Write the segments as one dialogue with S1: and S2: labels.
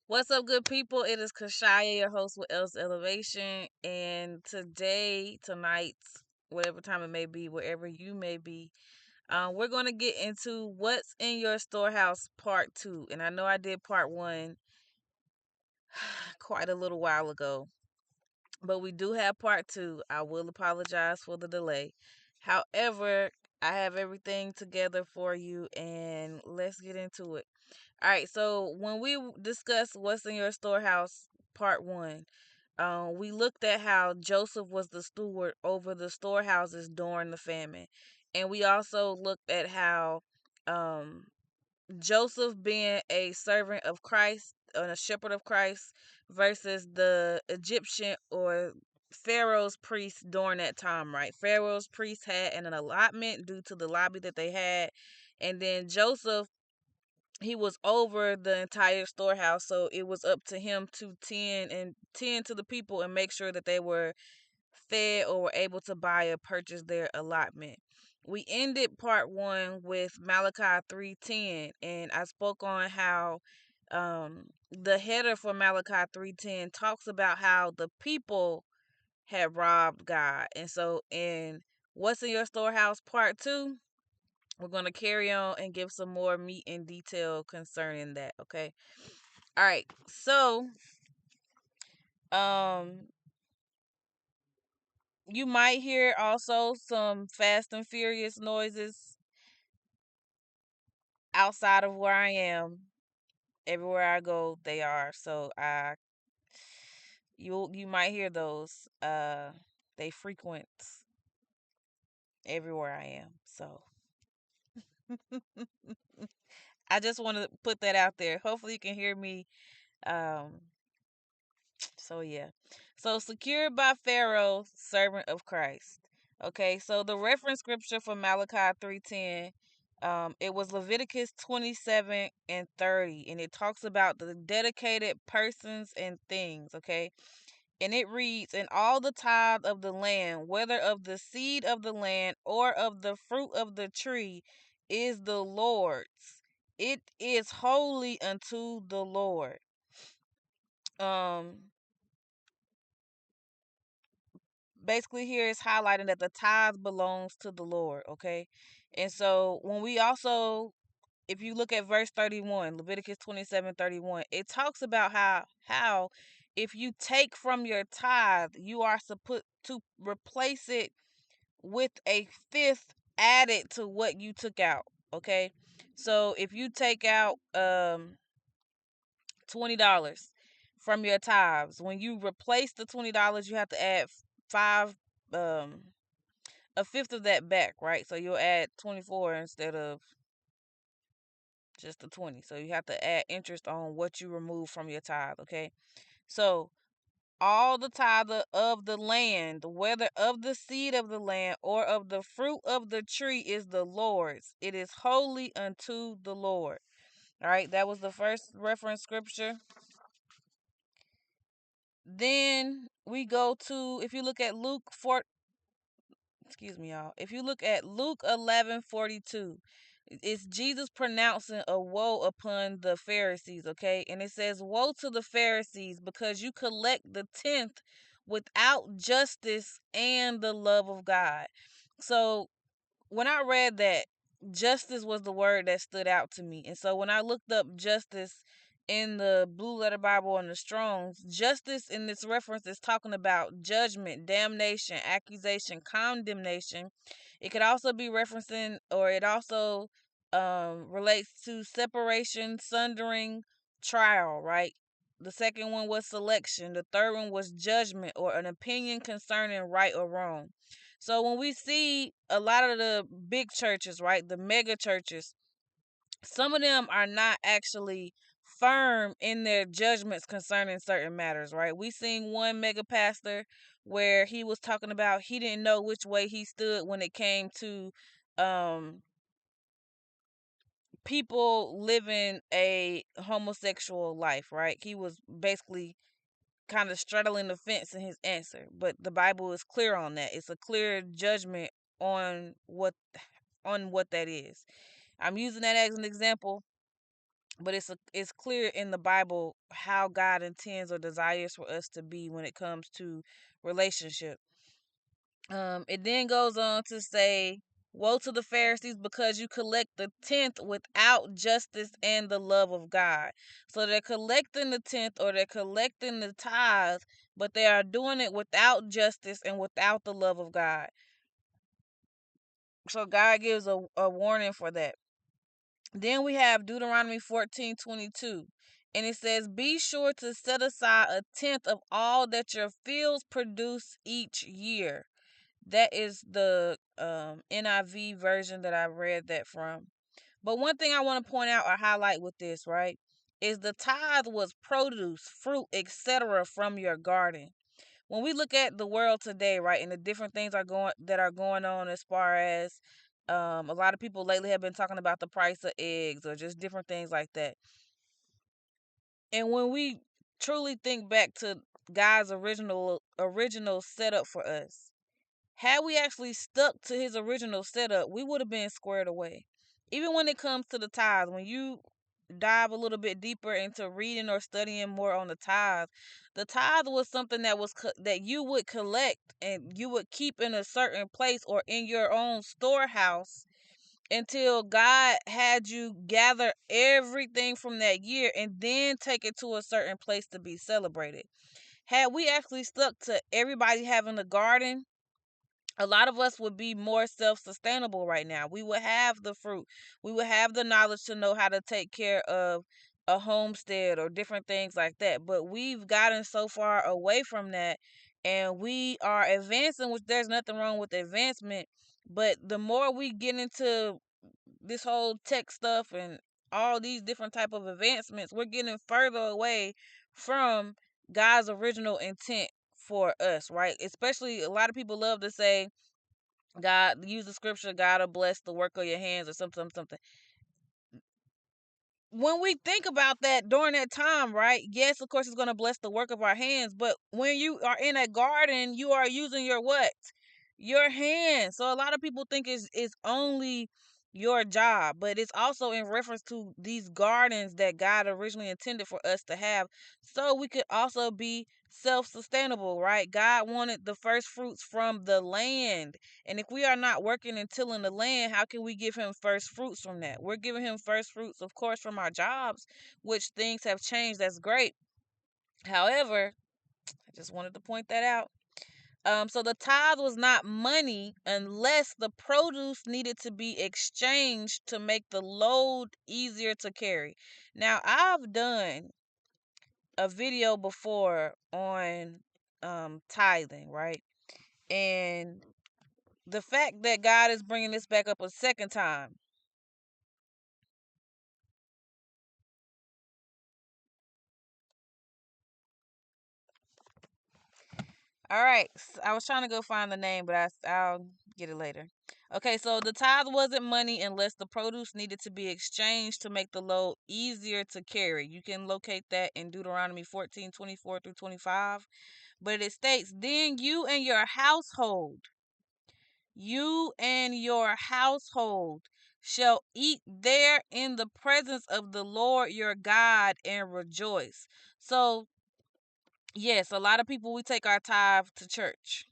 S1: What's up, good people? It is Kashaya, your host with Ls2Elevation, and tonight, whatever time it may be, wherever you may be, we're going to get into what's in your storehouse part two. And I know I did part one quite a little while ago, but we do have part two. I will apologize for the delay. However, I have everything together for you, and let's get into it. All right, so when we discussed what's in your storehouse, part one, we looked at how Joseph was the steward over the storehouses during the famine, and we also looked at how um, Joseph being a servant of Christ and a shepherd of Christ versus the Egyptian or Pharaoh's priests during that time, right? Pharaoh's priests had an allotment due to the lobby that they had, and then Joseph, he was over the entire storehouse, so it was up to him to tend to the people and make sure that they were fed or were able to buy or purchase their allotment. We ended part one with Malachi 3:10, and I spoke on how the header for Malachi 3:10 talks about how the people had robbed God. And so in What's in Your Storehouse part two, we're going to carry on and give some more meat and detail concerning that, okay? All right. So, um you might hear also some Fast and Furious noises outside of where I am. Everywhere I go, they are. So, you might hear those. They frequent everywhere I am. So, I just want to put that out there. Hopefully you can hear me. Um So yeah. So secured by Pharaoh, servant of Christ. Okay, so the reference scripture for Malachi 3:10, it was Leviticus 27 and 30, and it talks about the dedicated persons and things, okay? And it reads, "And all the tithe of the land, whether of the seed of the land or of the fruit of the tree, is the Lord's. It is holy unto the Lord." Um Basically here is highlighting that the tithe belongs to the Lord, okay? And so when we also, if you look at verse 31, Leviticus 27:31, it talks about how if you take from your tithe, you are supposed to replace it with a fifth added to what you took out, okay? So if you take out $20 from your tithes, when you replace the $20, you have to add five um a fifth of that back, right? So you'll add 24 instead of just the 20. So you have to add interest on what you remove from your tithe, okay? So all the tithe of the land, whether of the seed of the land or of the fruit of the tree, is the Lord's. It is holy unto the Lord. All right, that was the first reference scripture. Then we go to, if you look at Luke 4, excuse me, y'all. If you look at Luke 11:42, it's Jesus pronouncing a woe upon the Pharisees, okay? And it says, "Woe to the Pharisees, because you collect the tenth without justice and the love of God." So when I read that, justice was the word that stood out to me. And so when I looked up justice in the Blue Letter Bible and the Strongs, justice in this reference is talking about judgment, damnation, accusation, condemnation. It could also be referencing, or it also relates to separation, sundering, trial, right? The second one was selection. The third one was judgment, or an opinion concerning right or wrong. So when we see a lot of the big churches, right, the mega churches, some of them are not actually firm in their judgments concerning certain matters, right? We seen one mega pastor where he was talking about he didn't know which way he stood when it came to um people living a homosexual life, right? He was basically kind of straddling the fence in his answer, but the Bible is clear on that. It's a clear judgment on what that is. I'm using that as an example but it's clear in the Bible how God intends or desires for us to be when it comes to relationship. It then goes on to say, "Woe to the Pharisees, because you collect the tenth without justice and the love of God." So they're collecting the tenth, or they're collecting the tithe, but they are doing it without justice and without the love of God. So God gives a warning for that. Then we have Deuteronomy 14:22. And it says, "Be sure to set aside a tenth of all that your fields produce each year." That is the NIV version that I read that from. But one thing I want to point out or highlight with this, right, is the tithe was produce, fruit, etc. from your garden. When we look at the world today, right, and the different things are going on as far as a lot of people lately have been talking about the price of eggs or just different things like that. And when we truly think back to God's original setup for us, had we actually stuck to his original setup, we would have been squared away. Even when it comes to the tithes, when you dive a little bit deeper into reading or studying more on the tithe was something that that you would collect and you would keep in a certain place or in your own storehouse until God had you gather everything from that year and then take it to a certain place to be celebrated. Had we actually stuck to everybody having a garden, a lot of us would be more self-sustainable right now. We would have the fruit. We would have the knowledge to know how to take care of a homestead or different things like that. But we've gotten so far away from that, and we are advancing, which there's nothing wrong with advancement. But the more we get into this whole tech stuff and all these different type of advancements, we're getting further away from God's original intent for us, right? Especially a lot of people love to say, God, use the scripture, God will bless the work of your hands or something. When we think about that during that time, right? Yes, of course, it's going to bless the work of our hands. But when you are in a garden, you are using your what? Your hands. So a lot of people think it's only your job, but it's also in reference to these gardens that God originally intended for us to have, so we could also be self-sustainable, right? God wanted the first fruits from the land. And if we are not working and tilling the land, how can we give him first fruits from that? We're giving him first fruits, of course, from our jobs, which things have changed. That's great. However, I just wanted to point that out. So the tithe was not money unless the produce needed to be exchanged to make the load easier to carry. Now, I've done a video before on tithing, right? And the fact that God is bringing this back up a second time. All right, I was trying to go find the name, but I'll get it later. Okay, so the tithe wasn't money unless the produce needed to be exchanged to make the load easier to carry. You can locate that in Deuteronomy 14:24 through 25. But it states, "Then you and your household shall eat there in the presence of the Lord your God and rejoice." So, yes, a lot of people, we take our tithe to church.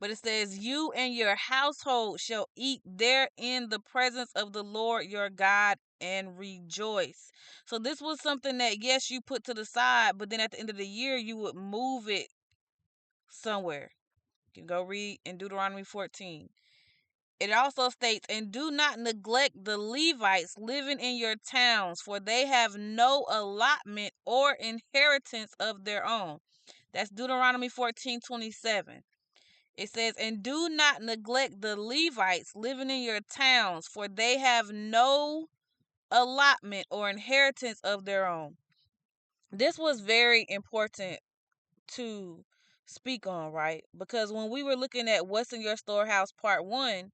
S1: But it says, "You and your household shall eat there in the presence of the Lord your God and rejoice." So this was something that, yes, you put to the side, but then at the end of the year, you would move it somewhere. You can go read in Deuteronomy 14. It also states, "And do not neglect the Levites living in your towns, for they have no allotment or inheritance of their own." That's Deuteronomy 14:27. It says, "And do not neglect the Levites living in your towns, for they have no allotment or inheritance of their own." This was very important to speak on, right? Because when we were looking at What's in Your Storehouse Part 1,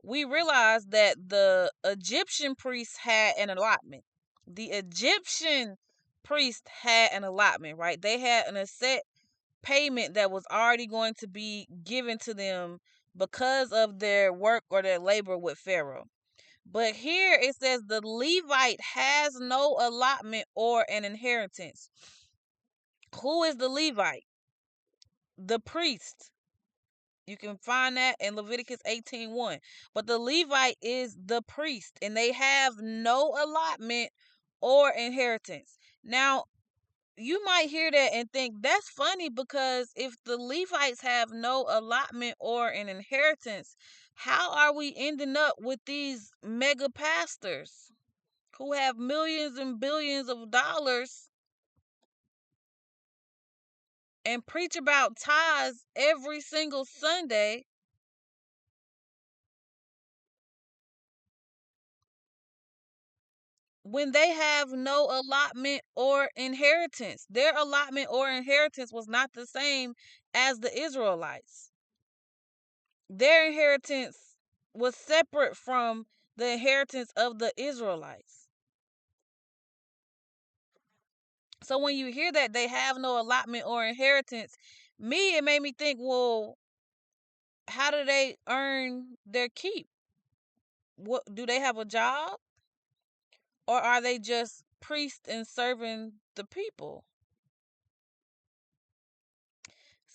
S1: we realized that the Egyptian priests had an allotment. The Egyptian priest had an allotment, right? They had an set payment that was already going to be given to them because of their work or their labor with Pharaoh. But here it says the Levite has no allotment or an inheritance. Who is the Levite? The priest. You can find that in Leviticus 18:1. But the Levite is the priest, and they have no allotment or inheritance. Now, you might hear that and think that's funny, because if the Levites have no allotment or an inheritance, how are we ending up with these mega pastors who have millions and billions of dollars and preach about tithes every single Sunday when they have no allotment or inheritance? Their allotment or inheritance was not the same as the Israelites. Their inheritance was separate from the inheritance of the Israelites. So when you hear that they have no allotment or inheritance, it made me think, well, how do they earn their keep? What, do they have a job, or are they just priests and serving the people?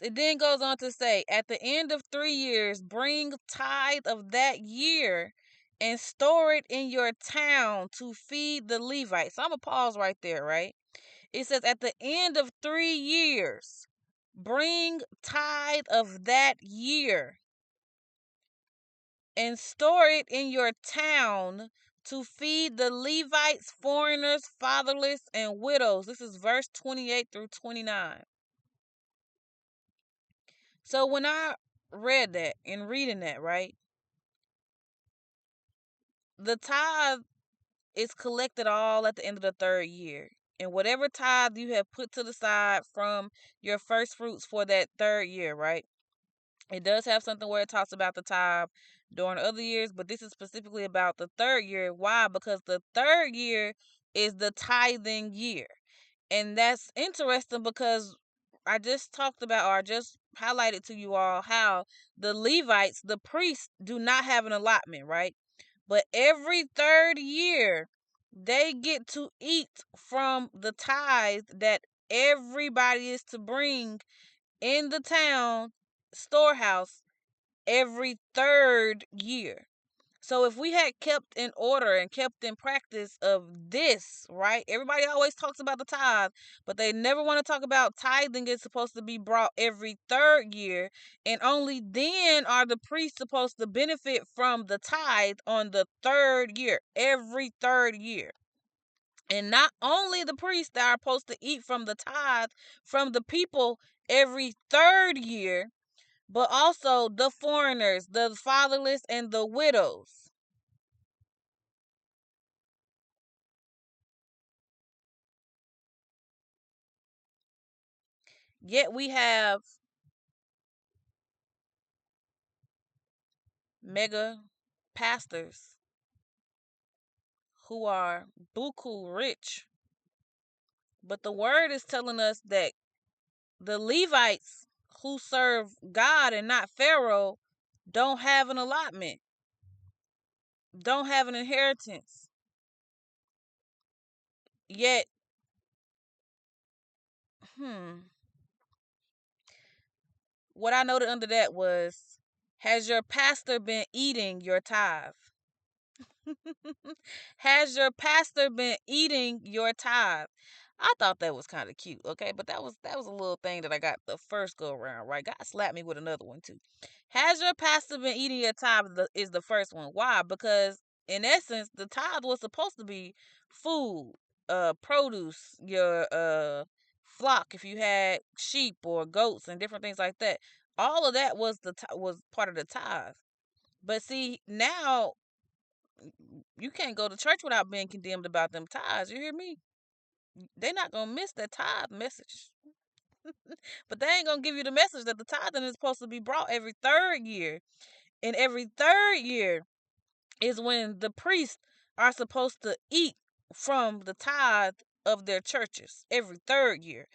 S1: It then goes on to say, at the end of 3 years, bring tithe of that year and store it in your town to feed the Levites. So I'm going to pause right there, right? It says, at the end of 3 years, bring tithe of that year and store it in your town to feed the Levites, foreigners, fatherless, and widows. This is verse 28 through 29. So when I read that and reading that, right, the tithe is collected all at the end of the 3rd year. And whatever tithe you have put to the side from your first fruits for that 3rd year, right? It does have something where it talks about the tithe during other years, but this is specifically about the 3rd year. Why? Because the 3rd year is the tithing year. And that's interesting because I just talked about, or I just highlighted to you all, how the Levites, the priests, do not have an allotment, right? But every 3rd year, they get to eat from the tithe that everybody is to bring in the town storehouse every 3rd year. So if we had kept in order and kept in practice of this, right? Everybody always talks about the tithe, but they never want to talk about tithing is supposed to be brought every 3rd year, and only then are the priests supposed to benefit from the tithe on the 3rd year, every 3rd year. And not only the priests that are supposed to eat from the tithe from the people every 3rd year, but also the foreigners, the fatherless, and the widows. Yet we have mega pastors who are buku rich. But the word is telling us that the Levites who serve God and not Pharaoh don't have an allotment, don't have an inheritance. Yet, hmm, what I noted under that was, has your pastor been eating your tithe? Has your pastor been eating your tithe? I thought that was kind of cute, okay? But that was a little thing that I got the first go around, right? God slapped me with another one too. Has your pastor been eating your tithe? Is the first one. Why? Because in essence, the tithe was supposed to be food, produce, your flock if you had sheep or goats and different things like that. All of that was part of the tithe. But see, now you can't go to church without being condemned about them tithes. You hear me? They're not gonna miss that tithe message, but they ain't gonna give you the message that the tithing is supposed to be brought every 3rd year, and every 3rd year is when the priests are supposed to eat from the tithe of their churches every 3rd year,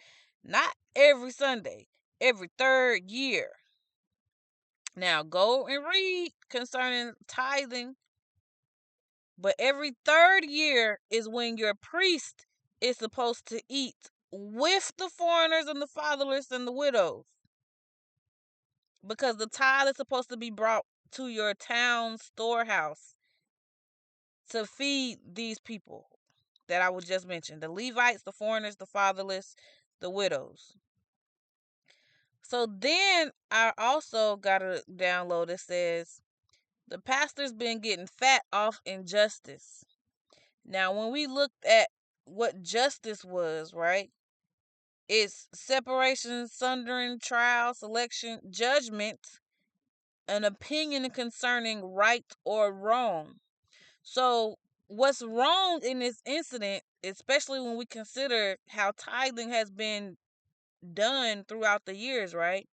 S1: not every Sunday, every 3rd year. Now go and read concerning tithing But every third year is when your priest is supposed to eat with the foreigners and the fatherless and the widows. Because the tithe is supposed to be brought to your town storehouse to feed these people that I was just mentioned, the Levites, the foreigners, the fatherless, the widows. So then I also got a download that says the pastor's been getting fat off injustice. Now, when we looked at what justice was, right? It's separation, sundering, trial, selection, judgment, an opinion concerning right or wrong. So, what's wrong in this incident, especially when we consider how tithing has been done throughout the years, right?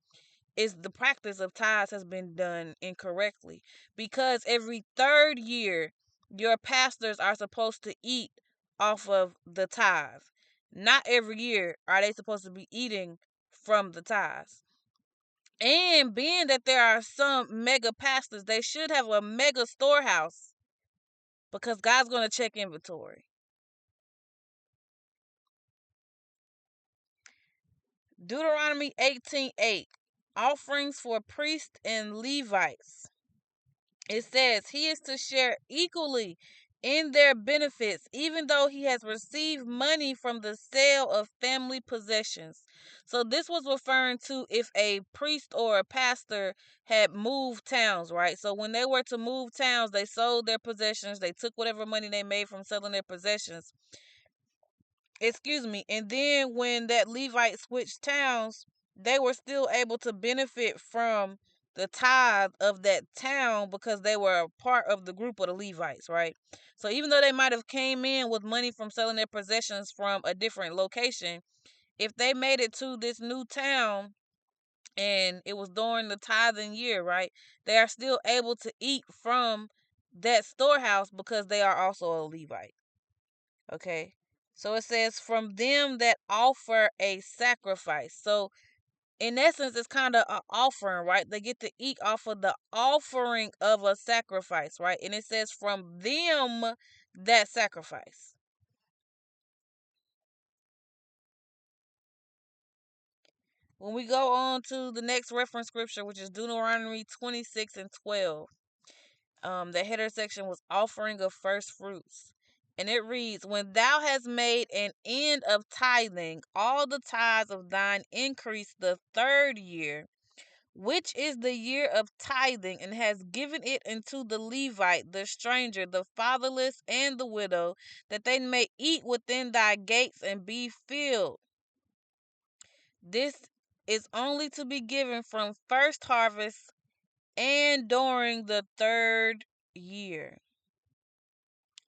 S1: Is the practice of tithes has been done incorrectly. Because every third year, your pastors are supposed to eat off of the tithe. Not every year are they supposed to be eating from the tithes. And being that there are some mega pastors, they should have a mega storehouse because God's going to check inventory. Deuteronomy 18:8, offerings for priests and Levites. It says he is to share equally in their benefits, even though he has received money from the sale of family possessions. So this was referring to if a priest or a pastor had moved towns, right? So when they were to move towns, they sold their possessions, they took whatever money they made from selling their possessions. And then when that Levite switched towns, they were still able to benefit from the tithe of that town because they were a part of the group of the Levites, right? So even though they might have came in with money from selling their possessions from a different location, if they made it to this new town and it was during the tithing year, right? They are still able to eat from that storehouse because they are also a Levite. Okay. So it says, from them that offer a sacrifice. So in essence, it's kind of an offering, right? They get to eat off of the offering of a sacrifice, right? And it says, from them that sacrifice. When we go on to the next reference scripture, which is Deuteronomy 26:12, the header section was offering of first fruits. And it reads, when thou hast made an end of tithing, all the tithes of thine increase the third year, which is the year of tithing, and has given it unto the Levite, the stranger, the fatherless, and the widow, that they may eat within thy gates and be filled. This is only to be given from first harvest and during the third year.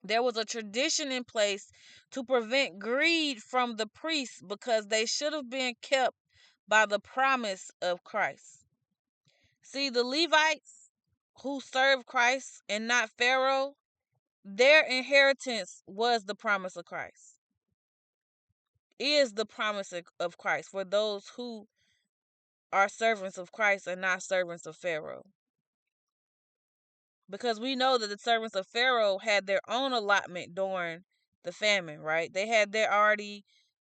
S1: There was a tradition in place to prevent greed from the priests because they should have been kept by the promise of Christ. See, the Levites who served Christ and not Pharaoh, their inheritance was the promise of Christ. Is the promise of Christ for those who are servants of Christ and not servants of Pharaoh. Because we know that the servants of Pharaoh had their own allotment during the famine, right? They had their already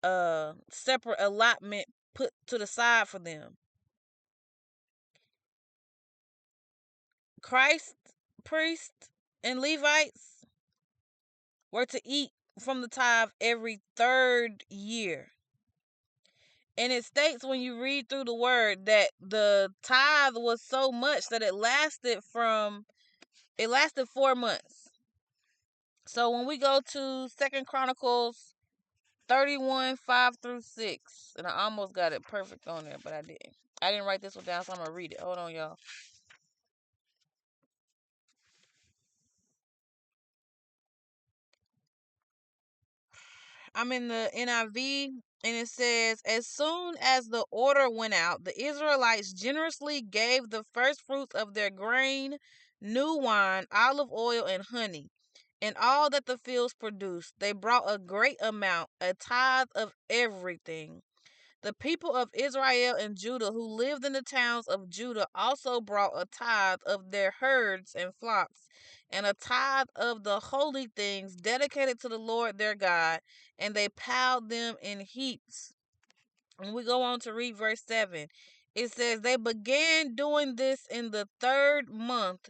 S1: separate allotment put to the side for them. Christ, priests, and Levites were to eat from the tithe every third year. And it states when you read through the word that the tithe was so much that it lasted 4 months. So when we go to Second Chronicles 31:5-6, and I almost got it perfect on there, but I didn't. I didn't write this one down, so I'm gonna read it. Hold on, y'all. I'm in the NIV, and it says, as soon as the order went out, the Israelites generously gave the first fruits of their grain, new wine, olive oil, and honey, and all that the fields produced. They brought a great amount, a tithe of everything. The people of Israel and Judah who lived in the towns of Judah also brought a tithe of their herds and flocks, and a tithe of the holy things dedicated to the Lord their God, and they piled them in heaps. And we go on to read verse 7. It says, they began doing this in the third month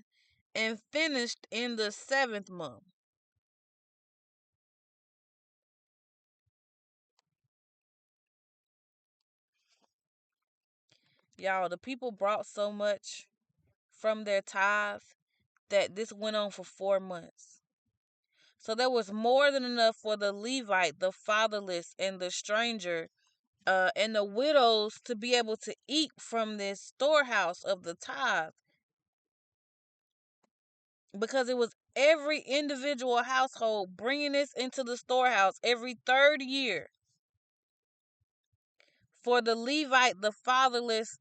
S1: and finished in the seventh month. Y'all, the people brought so much from their tithe that this went on for 4 months. So there was more than enough for the Levite, the fatherless, and the stranger, and the widows to be able to eat from this storehouse of the tithe, because it was every individual household bringing this into the storehouse every third year for the Levite, the fatherless,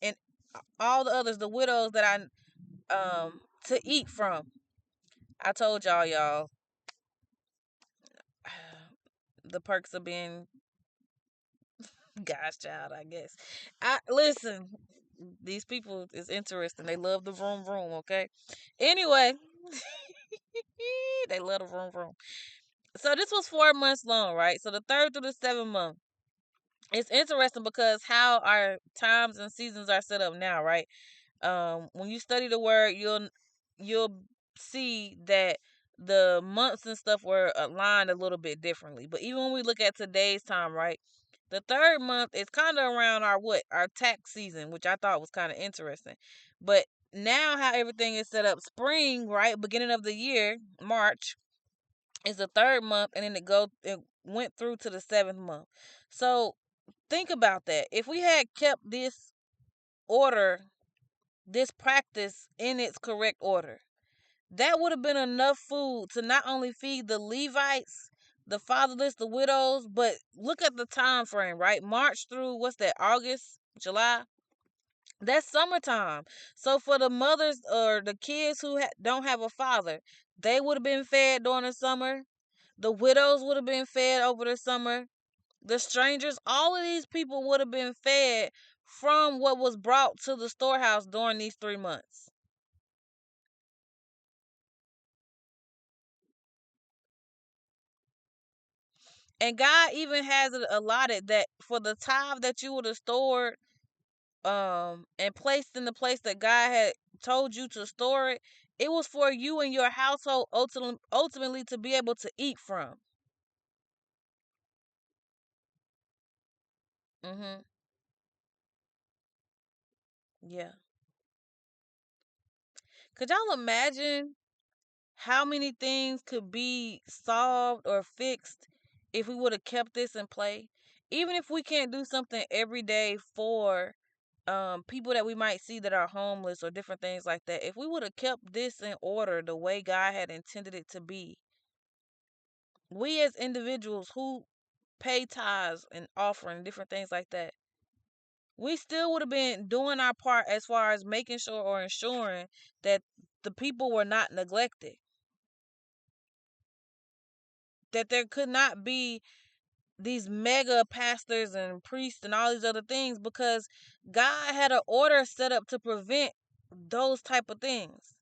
S1: and all the others, the widows that to eat from. I told y'all, the perks of being God's child, I guess. I listen. These people is interesting. They love the vroom vroom. Okay. Anyway, they love the vroom vroom. So this was 4 months long, right? So the third through the seventh month. It's interesting because how our times and seasons are set up now, right? When you study the word, you'll see that the months and stuff were aligned a little bit differently. But even when we look at today's time, right, the third month is kind of around our tax season, which I thought was kind of interesting. But now how everything is set up, spring, right, beginning of the year, March is the third month, and then it went through to the seventh month. So think about that. If we had kept order this practice in its correct order, that would have been enough food to not only feed the Levites, the fatherless, the widows, but look at the time frame, right? March through what's that? August, July. That's summertime. So for the mothers or the kids who don't have a father, they would have been fed during the summer. The widows would have been fed over the summer. The strangers, all of these people would have been fed from what was brought to the storehouse during these 3 months. And God even has it allotted that for the tithe that you would have stored and placed in the place that God had told you to store it, it was for you and your household ultimately to be able to eat from. Mhm. Yeah. Could y'all imagine how many things could be solved or fixed if we would have kept this in play? Even if we can't do something every day for people that we might see that are homeless or different things like that, if we would have kept this in order the way God had intended it to be, we as individuals who pay tithes and offering different things like that, we still would have been doing our part as far as making sure or ensuring that the people were not neglected, that there could not be these mega pastors and priests and all these other things, because God had an order set up to prevent those type of things.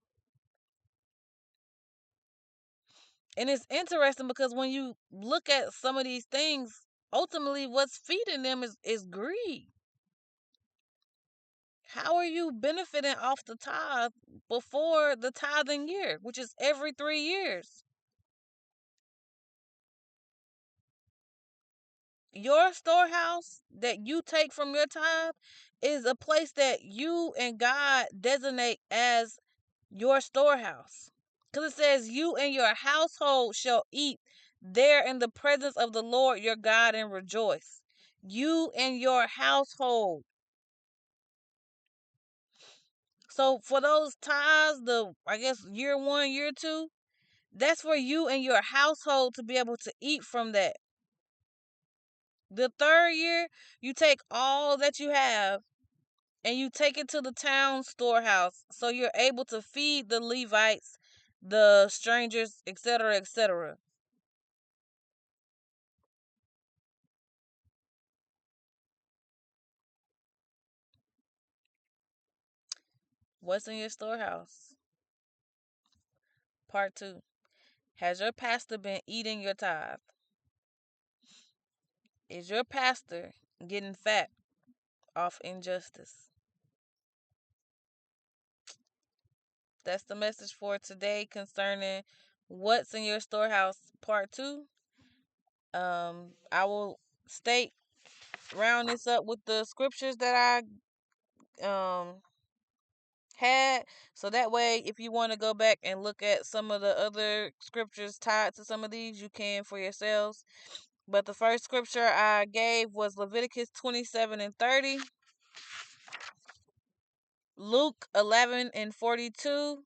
S1: And it's interesting because when you look at some of these things, ultimately what's feeding them is greed. How are you benefiting off the tithe before the tithing year, which is every 3 years? Your storehouse that you take from your tithe is a place that you and God designate as your storehouse. Because it says, you and your household shall eat there in the presence of the Lord your God and rejoice. You and your household. So for those tithes, I guess year one, year two, that's for you and your household to be able to eat from that. The third year, you take all that you have and you take it to the town storehouse so you're able to feed the Levites, the strangers, etc., etc. What's in your storehouse? Part two. Has your pastor been eating your tithe? Is your pastor getting fat off injustice? That's the message for today concerning what's in your storehouse. Part two. I will state round this up with the scriptures that I had, so that way if you want to go back and look at some of the other scriptures tied to some of these, you can for yourselves. But the first scripture I gave was Leviticus 27 and 30, Luke 11 and 42,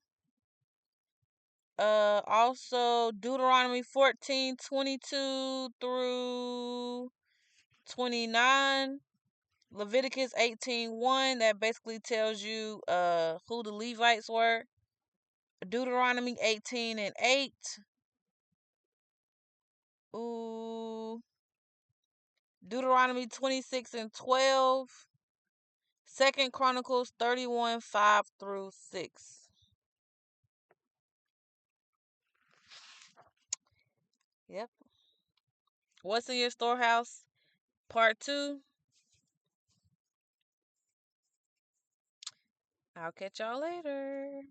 S1: also Deuteronomy 14:22 through 29, Leviticus 18:1, that basically tells you who the Levites were. Deuteronomy 18 and 8. Ooh, Deuteronomy 26 and 12. Second Chronicles 31, 5 through 6. Yep. What's in your storehouse? Part 2. I'll catch y'all later.